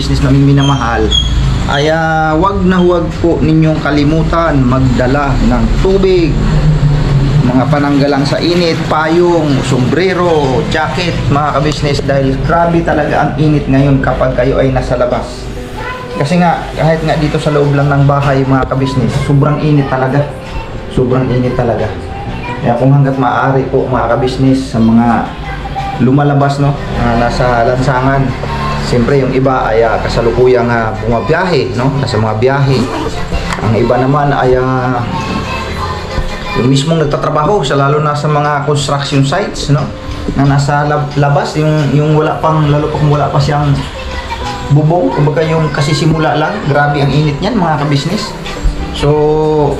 kabisnes naming minamahal, ay wag na huwag po ninyong kalimutan magdala ng tubig, mga pananggalang sa init, payong, sombrero, jacket mga kabisnes, dahil grabe talaga ang init ngayon kapag kayo ay nasa labas. Kasi nga kahit nga dito sa loob lang ng bahay mga kabisnes, sobrang init talaga, sobrang init talaga. Kaya kung hanggat maaari po mga kabisnes, sa mga lumalabas no, nasa lansangan, siyempre yung iba ay kasalukuyang bumabiyahe no, nasa mga biyahe. Ang iba naman ay yung mismong nagtatrabaho sa, lalo na sa mga construction sites no, na nasa labas, yung wala pang, lalo pa kung wala pa siyang bubong, kumbaga yung kasisimula lang, grabe ang init niyan mga kabisnes. So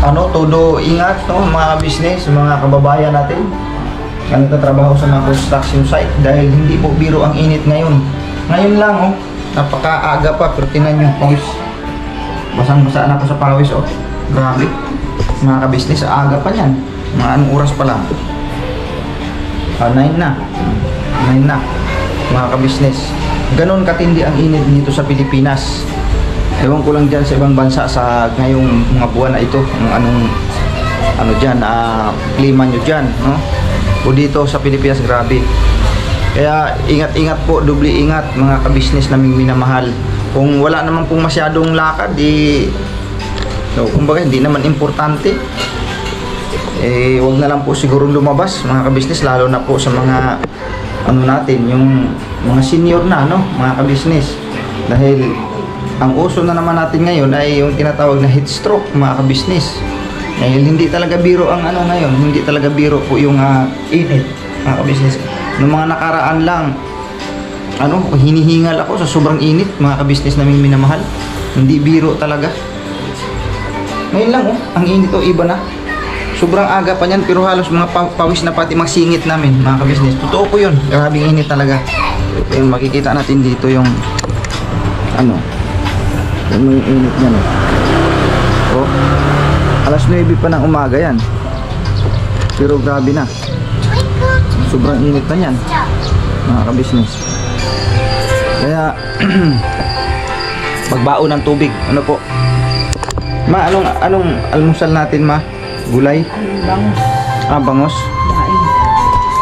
todo ingat no mga kabisnes, mga kababayan natin na nagtatrabaho sa mga construction site, dahil hindi po biro ang init ngayon. Ngayon lang napakaaga pa, pero tingnan nyo, pawis, basang-basa na ako sa pawis grabe mga kabisnes, aga pa yan, mga anong oras pa lang, 9 na mga kabisnes. Ganon katindi ang init dito sa Pilipinas. Ewan ko lang dyan sa ibang bansa sa ngayong mga buwan na ito, kung ano dyan, klima nyo dyan no? O dito sa Pilipinas, grabe. Kaya ingat-ingat po, doble ingat mga kabisnes naming minamahal. Kung wala naman pong masyadong lakad, kumbaga hindi naman importante, wag na lang po siguro lumabas mga kabisnes, lalo na po sa mga natin, yung mga senior na no mga kabisnes, dahil ang uso na naman natin ngayon ay yung tinatawag na heat stroke mga kabisnes. Dahil hindi talaga biro ang ngayon, hindi talaga biro po yung init mga kabisnes. Noong mga nakaraan lang, hinihingal ako sa sobrang init mga kabisnes naming minamahal, hindi biro talaga. Ngayon lang ang init iba na. Sobrang aga pa niyan, pero halos mga pawis na pati magsingit namin mga kabisnes. Totoo po yun, grabing init talaga. Yung makikita natin dito yung yung init niya alas 9 pa ng umaga yan, pero grabe na, sobrang init na yan mga kabisnes. Kaya pagbaon ng tubig, po ma, anong almusal natin ma? Gulay? Bangos. Bangos?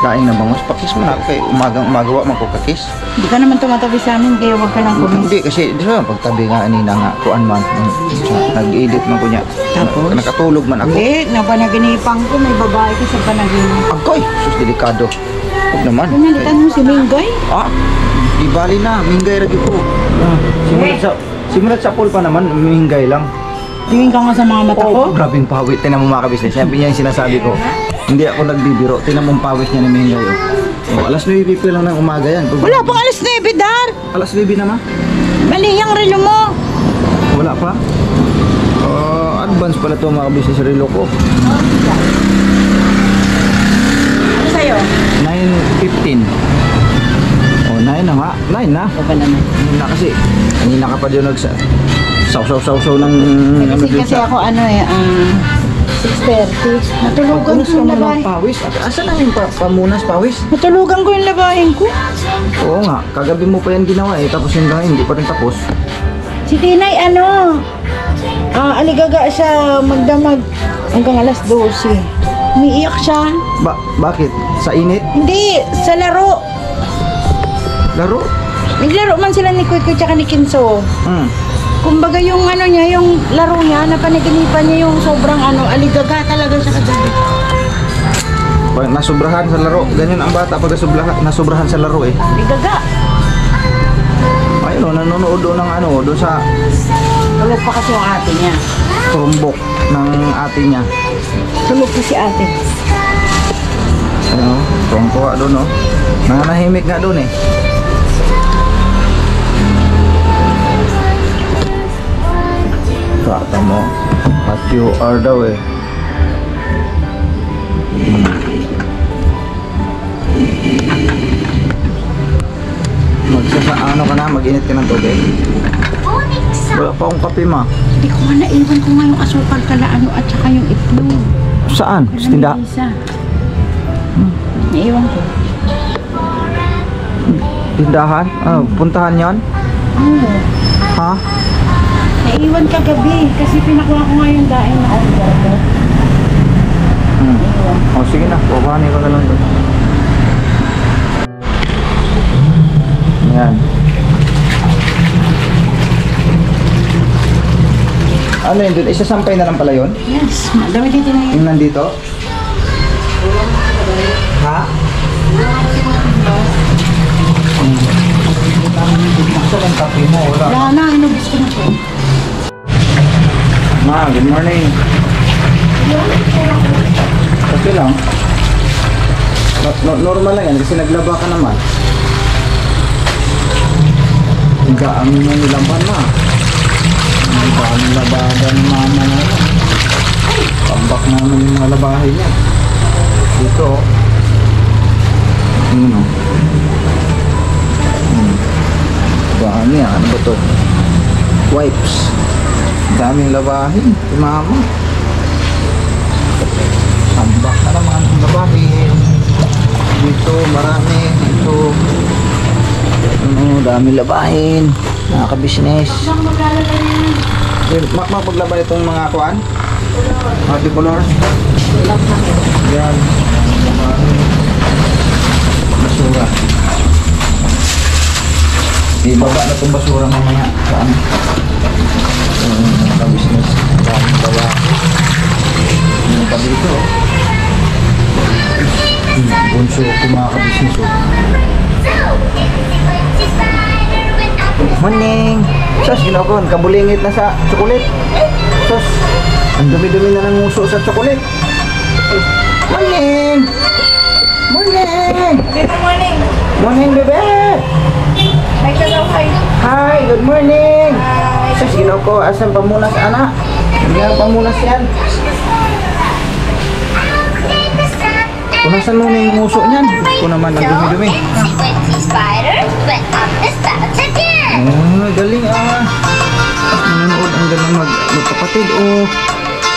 Daing na bangos. Pakis mo na ako kay umagawa man ko kakis. Hindi ka naman tumatabi sa amin, kaya huwag ka lang kumis. Hindi, kasi di ba pagtabi nga anina nga kuan man. Nag-edit man ko niya. Tapos? Nakatulog man ako. Hindi, napanaginipang ko, may babae ko sa panaginip. Agoy! Sus, delikado. Huwag naman. Pinalitan mo si Mingay? Di bali na. Minggay ragi po. Simulat sa pool pa naman, minggay lang. Tingin ka nga sa mga mata ko? Grabing pawit. Tinan mo mga kabisnes. Siyempre niya yung sinasabi ko. Hindi ako nagbibiro. Tinan mo pawis niya ni Minggay. Alas 9 lang ng umaga yan. Wala pang alas 9, Dar! Alas 9 naman? Mali yung relo mo. Wala pa? Advance pala ito mga kabisnes sa relo ko. Ano sa'yo? 9:15. 9 na nga. 9 na. O ba naman? Na kasi. Kanina ka pa dyan saw ng Kasi ako 6:30. Natulugan ko yung labahin. Pawis. Asan na yung pamunas pawis? Natulugan ko yung labahin ko. Oo nga. Kagabi mo pa yan ginawa tapos yung ngayon hindi pa rin tapos. Si Tinay aligaga siya magdamag hanggang alas 12. Umiiyak siya. Bakit? Sa init? Hindi, sa laro. Laro? Naglaro man sila ni Kuy tsaka ni Kinso. Kumbaga yung niya, yung laro niya, napanaginipan niya yung sobrang aligaga talaga siya kagabi. Nasubrahan sa laro. Ganyan ang bata pag nasubrahan sa laro Aligaga. Ayun nanonood doon ng doon sa Tulog pa kasi yung ate niya. turumbok ng ate niya. Tulog pa si ate. Tuwang-tuwa doon nananahimik nga doon Kata mo, at you are daw Magsasaano ka na, mag-init ka ng tubig. Wala pa akong kape ma. Hindi ko nga naiwan ko nga yung asukal at saka yung itlog. Saan? Sa tinda? Naiwan ko. Tindahan? Puntahan yon? Oo. Ha? Naiwan kagabi kasi pinakuha ko nga yung daing na order ko. Naiwan. O sige na, kukuhanin ko na lang doon. Ayan. Ano yun doon? Isasampay na lang pala yun? Yes, madami dito na yun. Yung nandito? Ha? Saan ang kape mo? Wala. Wala na, inubos ko na po. Ma, good morning. Okay lang. Normal lang yan kasi naglaba ka naman. Ang gaano mo nilaban na. Ang gaano labagan ng mama na yan. Tambak namin yung mga labahin niya. Dito. Ano? Gaano yan? Ano ba ito? Wipes. Daming labahin. Si mama. Tambak na naman ang labahin. Dito marami. Dito. Ano, daming labahin. Nakaka-business. Mapaglaban itong mga kuan? Multicolor? Yan. Basura. Ibaba na itong basura mamaya. Saan? Nakaka-business. Daming bawa. Ano pa dito? Bunso ko mga ka-business. Morning! Sos, ginokon, kabulingit na sa tsokolit. Sos, ang dumi-dumi na ng nguso sa tsokolit. Morning! Morning! Good morning. Morning, bebe! Hi, hello, hi. Hi, good morning! Hi. Sos, ginoko, asan pamunas, anak? Hindi pamunas yan. Punasan mo na yung nguso niyan. Ito naman ang dumi-dumi. Spider went up the steps again. Galing ah. Nanonood ang galing magkapatid o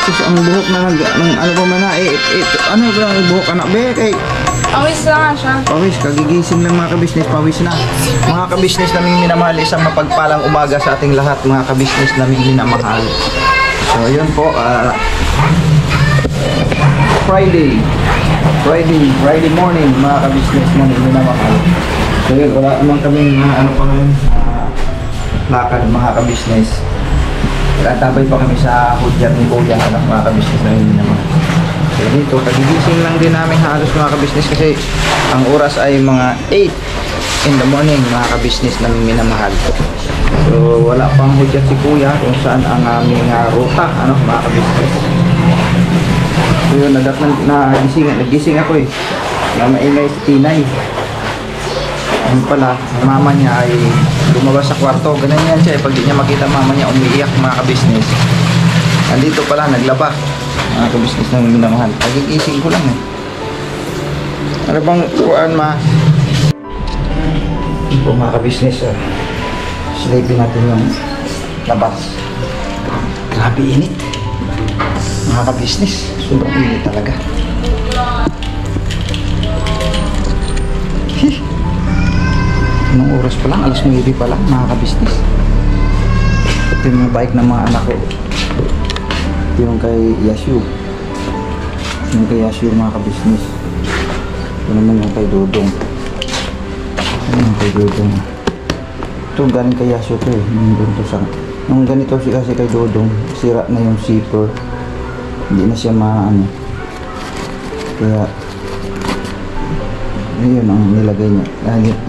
sus ang buhok na ano ba man na ano ba ang buhok anak be kay Pawis lang siya. pawis kagigising lang mga kabisnes pawis na mga kabisnes naming minamahal isang mapagpalang umaga sa ating lahat mga kabisnes naming minamahal. So yun po Friday morning mga kabisnes naming minamahal. So yun, wala naman kaming ano pa ngayon lakad mga kabisnes. Tabay pa kami sa hudyat ni Kuya mga kabisnes na yun naman. So dito, kagigising lang din namin halos mga kabisnes kasi ang oras ay mga 8 in the morning mga kabisnes na minamahal. So wala pang hudyat si Kuya kung saan ang aming ruta mga kabisnes. So yun, nagising ako na maingay si Tinay. Ano pala, mama niya ay lumabas sa kwarto. Ganun yan siya. Pag di niya makita mama niya, umiiyak mga kabisnes. Andito pala, naglaba. Mga kabisnes na minamahal. Pagigising ko lang Ano bang kuhaan ma? Ito mga kabisnes. Silipin natin yung labas. Grabe init. Mga kabisnes. Sobrang init talaga. Anong oras pa lang? Alas 9 pa lang, mga kabisnes. Ito yung bike ng mga anak ko. Ito yung kay Yashu. Yung kay Yashu mga kabisnes. Ito naman yung kay Dodong. Ito yung kay Dodong. Ito galing kay Yashu ito Nung ganito kasi kay Dodong, sira na yung zipper. Hindi na siya maano. Kaya yun ang nilagay niya.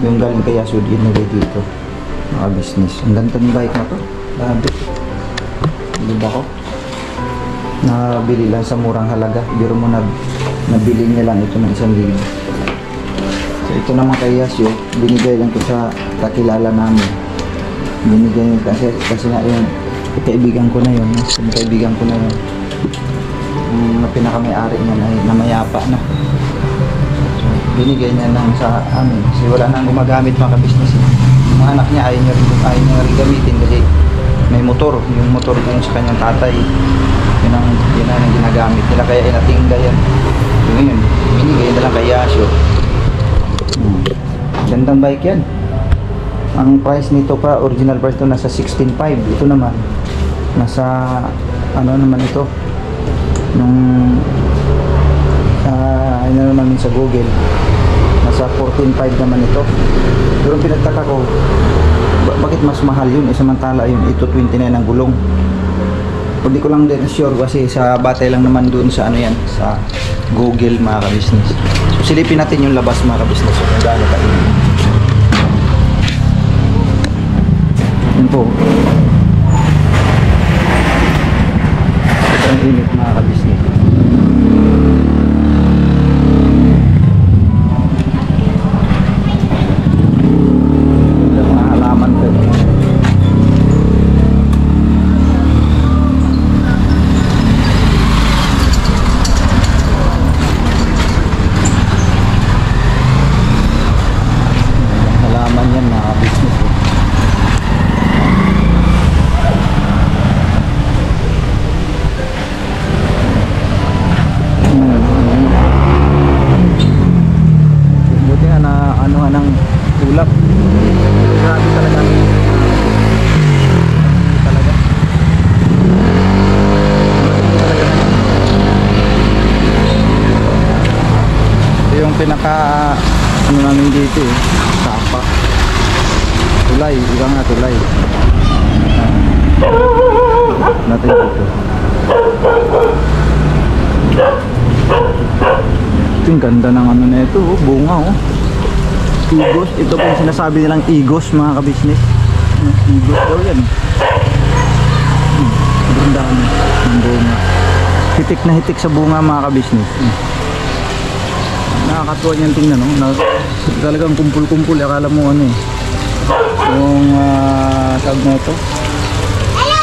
Yung galing kay Yasud, yun nilagay dito. Mga business. Ang ganda ng bike na to. Lahat. Diba ko? Nabili lang sa murang halaga. Biro mo nabili niya lang ito ng 1,000. So ito naman kay Yasud, binigay lang ko sa kakilala namin. Binigay niya kasi nga yung kaibigan ko na yun. Yung kaibigan ko na yun. Yung pinaka-may-ari niya na namayapa na. Binigay niya lang sa amin kasi wala nang gumagamit mga kabisnes. Mga anak niya ayaw niya rin gamitin kasi may motor, yung motor din sa kanyang tatay. Yun ang ginagamit nila kaya inatingga yan. So ngayon, binigay na lang kay Yasho. Gandang bike yan. Ang price nito pa, original price to nasa 16.5. Ito naman nasa ano naman ito nung ano naman sa Google, nasa 14.5 naman ito. Pero pinagtaka ko, bakit mas mahal yun? Samantala yun, ito 29 ang gulong. Hindi ko lang din sure kasi sa batay lang naman doon sa ano yan, sa Google mga ka-business. So silipin natin yung labas mga ka-business. So, kung gaano kainit. Yun po. Ito ang init mga ka-business. Mga halaman ko. Halaman yan mga business. Buti nga na ano nga ng ulap. Grabe talaga. Talaga. Ito yung pinaka ano namin dito eh. Sapa. Tulay. Ika nga tulay. Natin dito. Ito yung ganda ng ano na ito. Oh, bunga oh. Igos. Ito po yung sinasabi nilang igos mga ka-business. Igos daw yan. Ganda ng bunga. Hitik na hitik sa bunga mga ka-business. Nakakatuwa niyang tingnan no? Talagang kumpul-kumpul. Akala mo ano eh. Yung tawag na ito.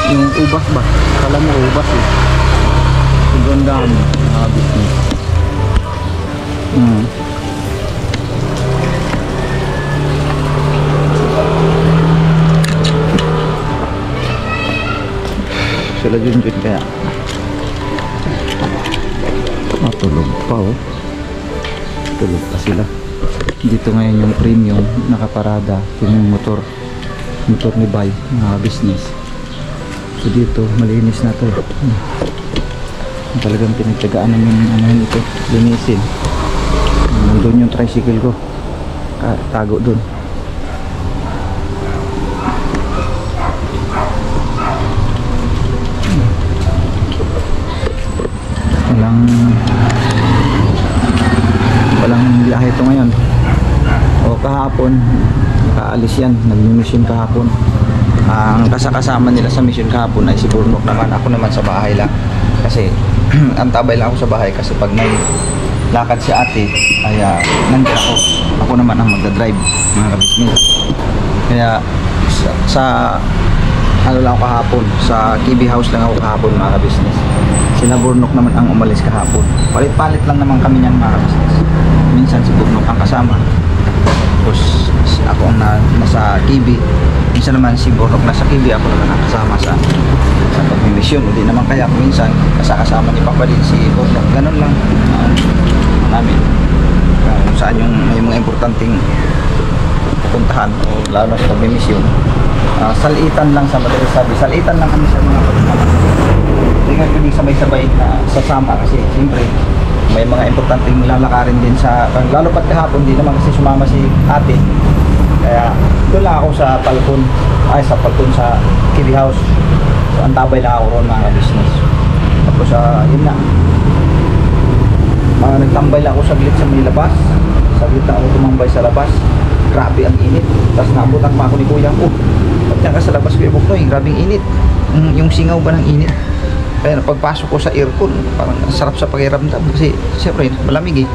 Yung ubas ba? Akala mo ubas eh. Sobrang dami mga ka-business. Sila dun kaya matulog pa oh. Tulog pa sila. Dito ngayon yung premium nakaparada yung motor ni Bay mga business. So dito malinis na to. Talagang pinagtagaan namin ano ito linisin. Nandun yung tricycle ko tago dun. Walang biyahe ito ngayon o kahapon nakaalis yan, nag-mission kahapon. Ang kasama nila sa mission kahapon ay si Burnok naman. Ako naman sa bahay lang kasi antabay lang ako sa bahay kasi pag may lakad si ate ay nandiyan ako naman ang magdadrive mga ka-business. Kaya sa ano lang ako kahapon, sa KB house lang ako kahapon mga ka-business. Sila Burnok naman ang umalis kahapon. Palit-palit lang naman kami niyan mga ka-business. Minsan si Burnok ang kasama, tapos ako ang nasa KB. Minsan naman si Burnok nasa KB, ako naman ang kasama sa pag-mission. Hindi naman kaya minsan kasama ni Papa din si Burnok. Ganun lang namin. Kung saan yung may mga importanteng pupuntahan o lalo sa pag-mission. Salitan lang sa madalas sabi. Salitan lang kami sa mga pagkakama. Hindi nga pwedeng sabay-sabay na sasama kasi siyempre may mga importanteng lalakarin din sa lalo pat kahapon din naman kasi sumama si ate. Kaya doon lang ako sa Palcon sa KB house. So antabay lang ako roon mga business. Tapos yun na. Nagtambay lang ako saglit sa may labas. Saglit lang ako tumambay sa labas. Grabe ang init. Tapos naabutan pa ako ni kuya ko. Pag ka sa labas kuya Buknoy, grabing init. Yung singaw ba ng init? Kaya pagpasok ko sa aircon, parang sarap sa pakiramdam kasi siyempre malamig eh.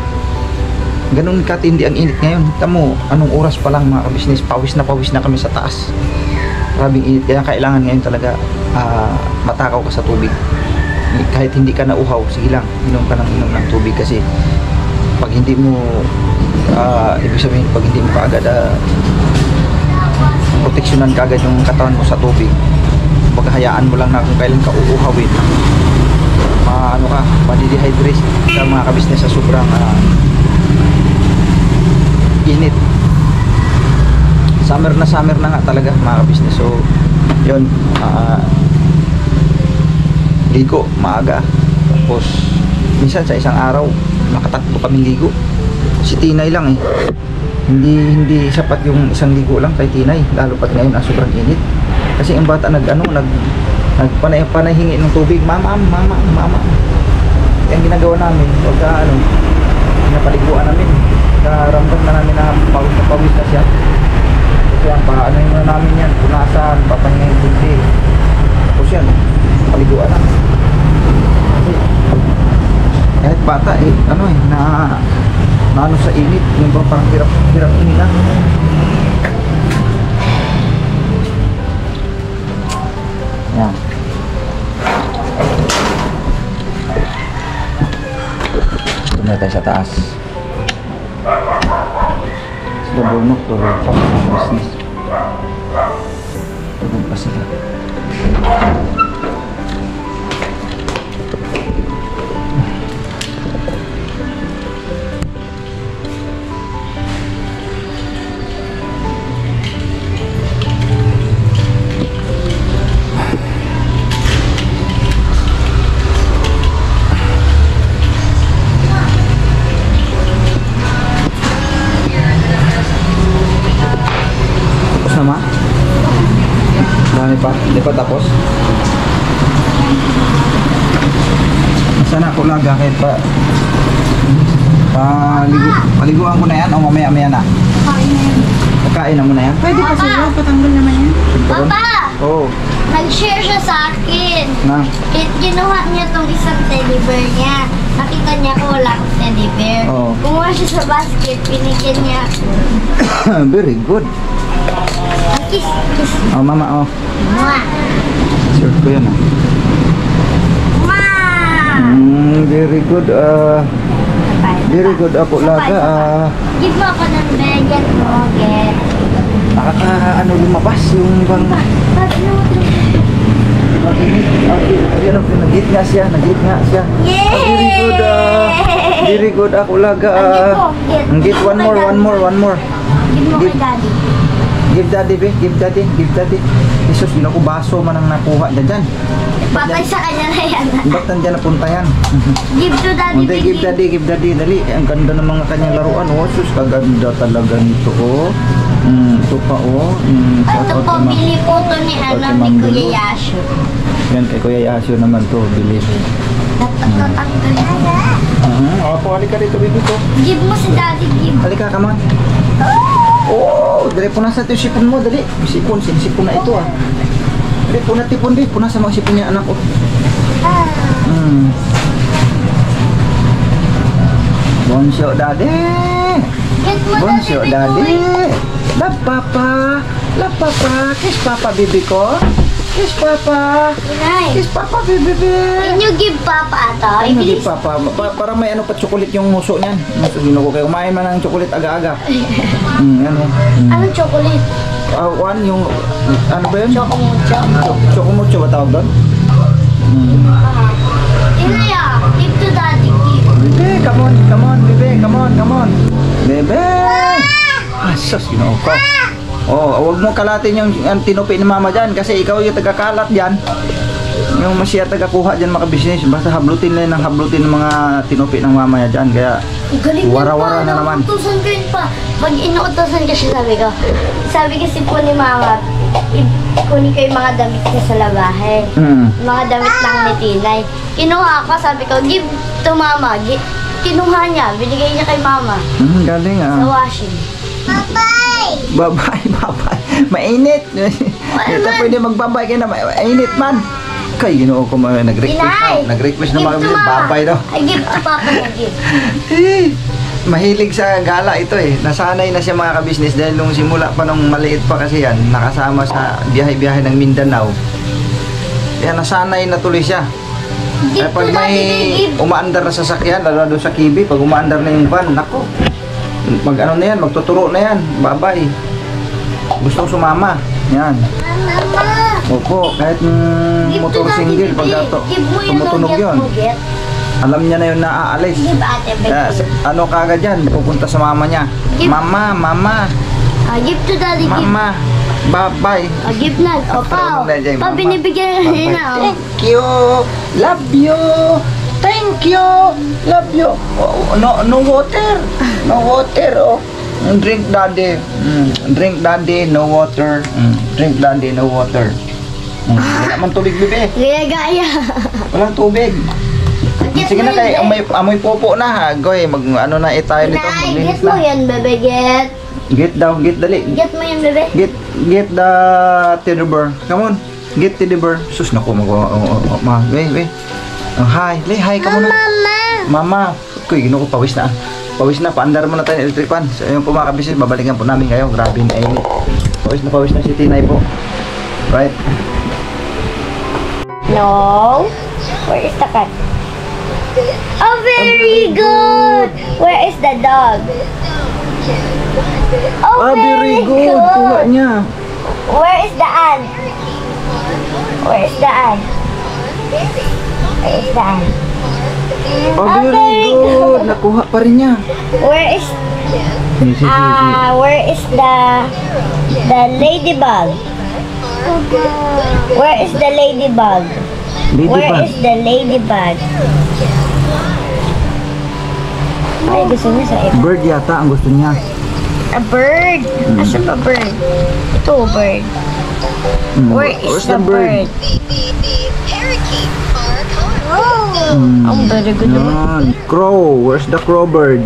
Ganun katindi ang init ngayon. Tamo, anong oras pa lang mga ka-business, pawis na kami sa taas. Grabing init, kaya kailangan ngayon talaga matakaw ka sa tubig. Kahit hindi ka nauhaw, sige lang, inom ka ng tubig kasi pag hindi mo ibig sabihin, pag hindi mo kaagad proteksyonan kaagad yung katawan mo sa tubig, paghahayaan mo lang na kung kailan ka uuhawin, madidehydrate sa mga ka-business sa sobrang init. Summer na nga talaga mga business. So yun, ligo maaga. Tapos minsan sa isang araw nakatatlo kaming ligo. Si Tinay lang eh. Hindi sapat yung isang ligo lang kay Tinay, lalo pat ngayon sobrang init. Kasi ang bata nagpanay hingi ng tubig, mama. Yung ginagawa namin, pagka pinapaliguan namin, karamdam na namin na pawis na siya. Kasi yan, paano na namin yan, punasan, papahinga yung tubig. Tapos yan, paliguan na. Kasi kahit bata na sa init, yung bang parang hirap umina. Yan. Ito na tayo sa taas. Sila bunok to business. Tulog pa sila. Hindi pa tapos. Sana ako laga kahit paliguan ko na yan o mamaya na. Pagkain na muna yan. Pwede pa sila, patanggal naman yan. Papa! Oo. Nag-share siya sa akin. Na? Ginawa niya tong isang teddy bear niya. Nakita niya ko wala akong teddy bear. Oo. Kumuha siya sa basket, pinigyan niya. Very good. Kiss. Oh mama, oh. Mwah! Sure ko yan. Mwah! Very good. Very good ako laga. Give mo ako ng begit mo, get. Lumabas yung bang nag-hit nga siya. Yay! Very good ako laga. Get one more. Give mo kay daddy. Give daddy, be. Give daddy. Jesus, yun ako baso man ang nakuha dyan. Patay sa kanya na yan. Ba't nandyan napunta yan? Give to daddy. Hindi, give daddy, dali. Ang ganda ng mga kanyang laruan. Oh, sus, kaganda talaga nito, oh. Ito pa, oh. Ito po, bili po ito ni ni Kuya Yasho. Yan, kay Kuya Yasho naman to, bili. Natatanggal na. Opo, halika dito, baby ko. Give mo si daddy, give. Halika, come on. Oh, dali, punasan ito yung sipon mo, dali. Sipon na ito, ah. Dali, punatipon, di. Punasan mo ang sipon niya, anak ko. Bonsyo, daddy. Get mo Bonsyo, daddy. daddy. Love papa. Kiss papa, baby ko. Kiss papa. Inay. Kiss papa, baby. Can you give Papa ito? Hindi papa. Para may chocolate yung muso niyan. Sabihin ko kayo, kumain man ng chocolate aga-aga. Anong chocolate? One, yung, ano ba yun? Chocomucho. Chocomucho ba tawag doon? Inay give to daddy, give. Bebe, come on. Bebe! Sus, ginoo ko. Huwag mo kalatin yung tinupi ni mama dyan kasi ikaw yung tagakalat dyan. Yung masya tagakuha dyan mga business. Basta hablutin lang ng hablutin ng mga tinupi ng mama niya dyan. Kaya wara-wara na naman. Inuutosan ko yun pa. Pag inuutosan kasi sabi kasi po ni mama, kunin ko yung mga damit niya sa labahe. Mga damit lang ni Tinay. Kinuha ko, sabi ko, give to mama. Kinuha niya, binigay niya kay mama. Galing Sa washing. Bye-bye. Mainit. Ito pwede magbabay ka na. Mainit man. Kay ginoo ko nag-request na mga babay daw. I give to Papa na give. Mahilig sa gala ito eh. Nasanay na siya mga kabisnes dahil nung simula pa nung maliit pa kasi yan, nakasama sa biyahe-biyahe ng Mindanao. Kaya nasanay na tuloy siya. Give Pag to may daddy, give. umaandar na sasakyan, lalo doon sa Kibi, pag umaandar na yung van, nako. Magtuturo na yan. Babay. Gusto ko sumama. Yan. Mama. Opo, kahit Give to motor daddy, single, pag give mo yung tumutunog yun. get. Alam niya na yun na aalis. Give ate, Kaya, baby. ano kagad yan, pupunta sa mama niya. Give. Mama. Give to daddy, give. Mama. Bye-bye. Give na. O, pa. Pa, binibigyan na. Thank you. Love you. Thank you. Love you. Oh, no water. No water. Oh. Drink daddy. Drink daddy. No water. Drink daddy. No water. Wala man tubig, bebe. Gaya-gaya. Walang tubig. Sige na kayo. Amoy popo na ha. Goy, ano na tayo nito. Get mo yan, bebe. Get. Get daw. Get dali. Get mo yan, bebe. Get the teddy bear. Come on. Get teddy bear. Sus, naku, ma. Wait. Hi. Hi ka muna. Mama. Kuy, gino ko, pawis na. Pawis na. Paandar mo na tayo ng electric fan. So, yung po mga kabisis, babalikan po namin kayo. Grabe na init. Pawis na si Tinay po. Right? No. Where is the cat? Oh, very good. Where is the dog? Oh, Very good. Kuha niya. Where is the ant? Where is the ant? Where is the ant? Very good. Nakuha pa rin niya. Where is where is the ladybug? Where is the ladybug? Where is the ladybug? Ay, gusto niya sa ito. Bird yata ang gusto niya. A bird? Asan ba bird? Ito, bird. Where is the bird? Ang very good naman. Crow. Where's the crow bird?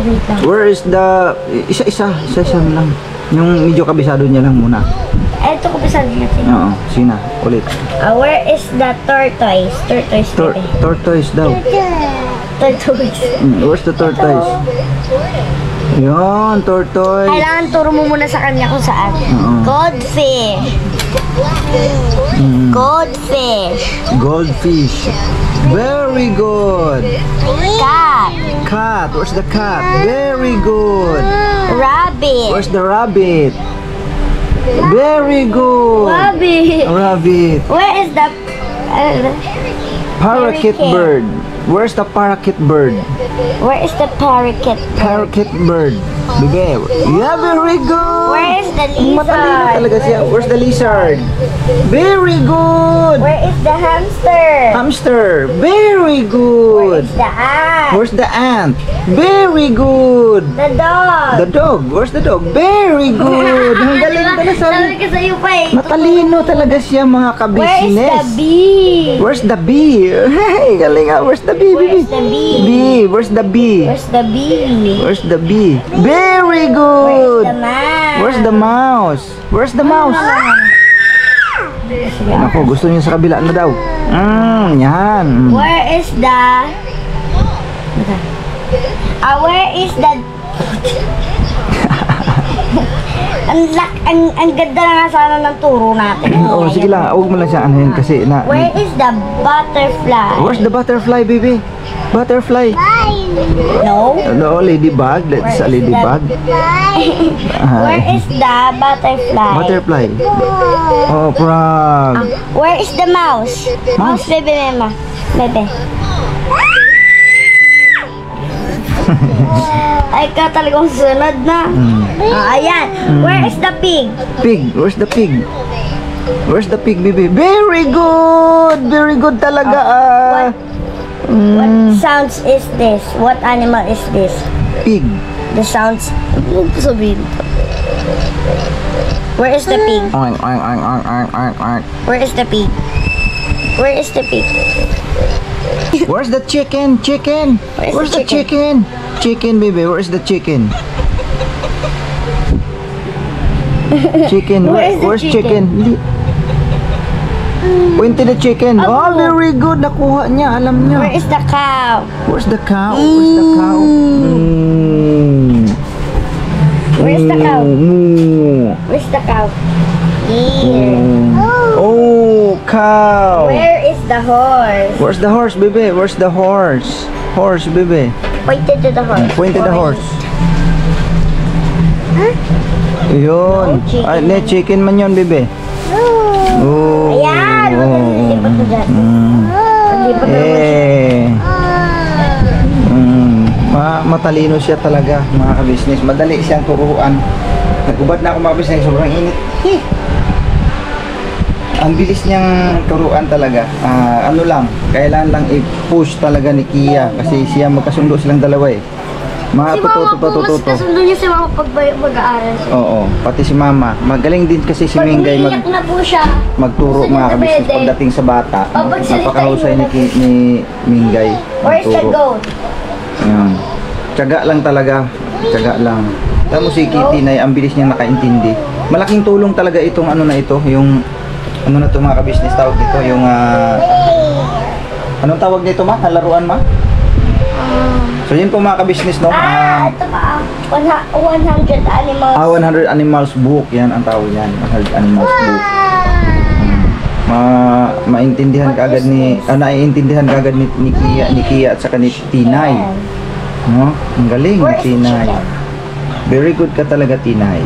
Wait lang. Where is the... Isa lang. Yung medyo kabisado niya lang muna. Ito ko bisa natin. Oo. Sina. Ulit. Where is the tortoise? Tortoise, baby. Tortoise daw. Tortoise. Where's the tortoise? Yun, tortoise. Kailangan turo mo muna sa kanya kung saan. Goldfish. Goldfish. Very good. Cat. Where's the cat? Very good. Rabbit. Where's the rabbit? Very good. Rabbit. Where is the Parakeet bird. Where's the parakeet bird? Where is the parakeet? Parakeet bird. Bebe. Yeah, very good. Where is the Matalino lizard? talaga siya. Where's the lizard? Very good. Where is the hamster? Hamster. Very Where good. is the ant? Where's the ant? Very good. The dog. The dog. Where's the dog? Very good. Ang galing talaga Sabi ko sa'yo pa eh. Matalino talaga siya mga Where is the kabisines. bee? Where's the bee? Hey, galing ah. Where's the bee? Where's the bee? Bee. Where's the bee? Where's the bee? Where's the bee? Very Where's good. the mouse? Where's the mouse? Where's the mouse? Ako, gusto niya sa kabila na daw. Yan. Where is the... where is the... ang ganda na nga sana ng turo natin. Oh, sige lang. Huwag mo lang siya ano yun kasi na... Where is the butterfly? Where's the butterfly, baby? Butterfly. No. No, ladybug. That's a ladybug. Where is the butterfly? Butterfly. Oh, frog. Where is the mouse? Mouse, baby, mama. Bebe. Ay, ka talagang sunod na. Ayan. Where is the pig? Pig. Where's the pig? Where's the pig, baby? Very good. Very good talaga. What sounds is this? What animal is this? Pig. The sounds... Ano ko sabihin ito? Where is the pig? Oink, oink, oink, oink, oink, oink, oink. Where is the pig? Where is the pig? Where's the chicken? Chicken. Where's the the chicken? Chicken, baby. Where's the chicken? Chicken. Where is the Where's chicken? Point to the chicken. Oh, very good. Nakuha niya. Alam niya. Where is the cow? Where's the cow? Where's the cow? Where's the cow? Where's the cow? Here. Oh, cow. Where is the horse? Where's the horse, baby? Where's the horse? Horse, baby. Pointed to the horse. Point to the horse. Yun. No, chicken. Ay, ne, chicken man yun, baby. Oh. Ayan. Lipat mo dyan. Lipat mo. Matalino siya talaga, mga ka-business. Madali siyang turuan. Nagubad na ako, mga business, sobrang init. Ang bilis niyang turuan talaga. Ano lang, kailan lang i-push talaga ni Kia kasi siya magkasundo silang dalawa eh. Si Mama po, mas kasundo niya si Mama pag mag-aaral siya. Oo, pati si Mama. Magaling din kasi si Mingay Pag na po siya, magturo, gusto niya mga na ka-business pwede. pagdating sa bata. Papagsalitain Napakahusay mo ni Mingay Where's the magturo. goat? Ayan. Tiyaga lang talaga. Tiyaga lang. Tapos si Kitty na ang bilis niya nakaintindi. Malaking tulong talaga itong ano na ito, yung ano na ito, mga ka-business, tawag nito, yung anong tawag nito, ma? Laruan, ma? So yun po, mga ka-business, no? Ito pa. 100 animals. 100 Animals Book, yan ang tawag yan. 100 Animals Book. Maintindihan kaagad naiintindihan kaagad ni Kia at saka ni Tinay. No? Ang galing ni Tinay. Very good ka talaga, Tinay.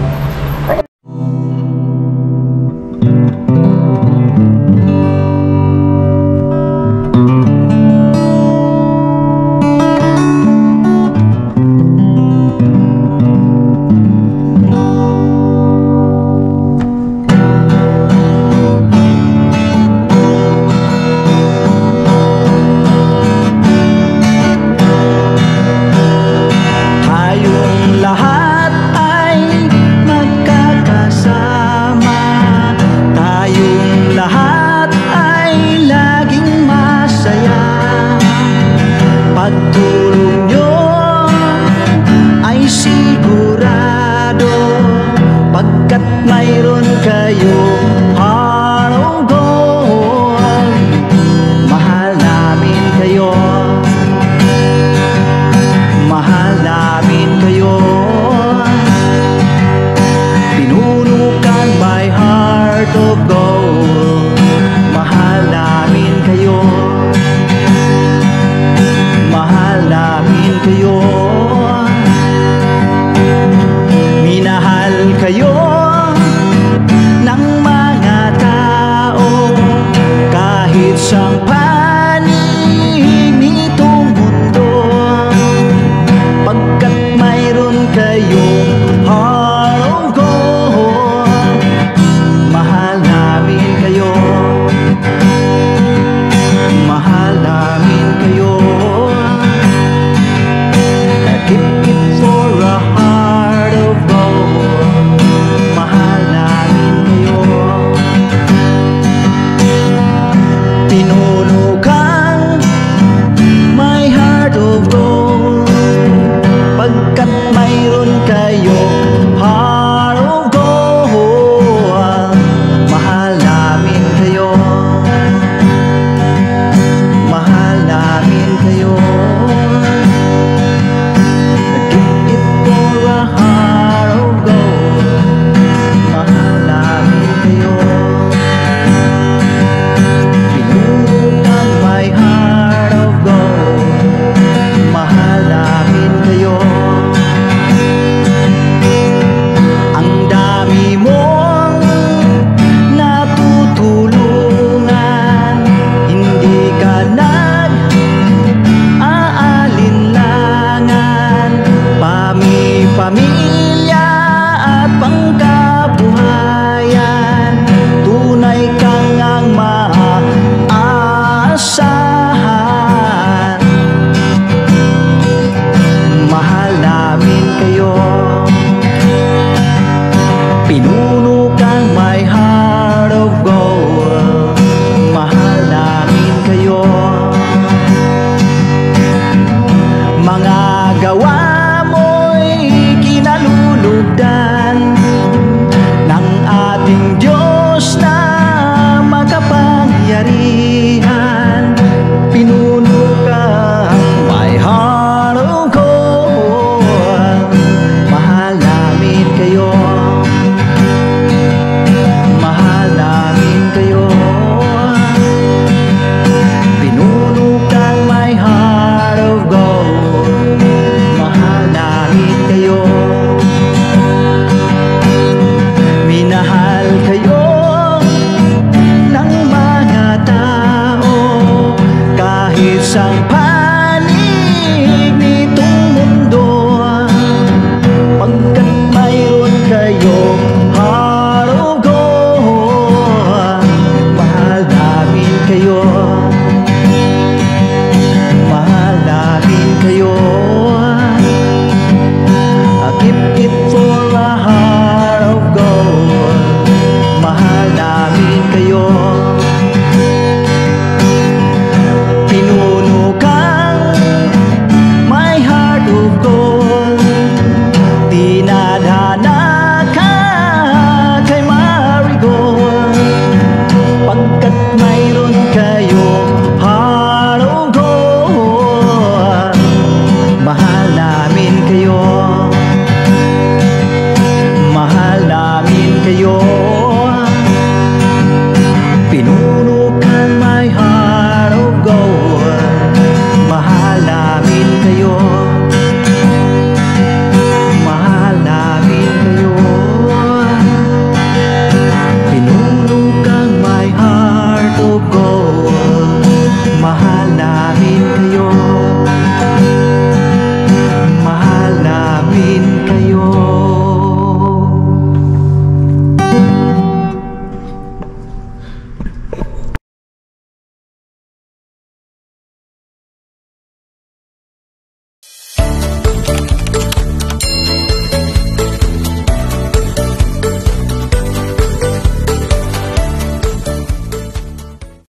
Isang panig nitong kayo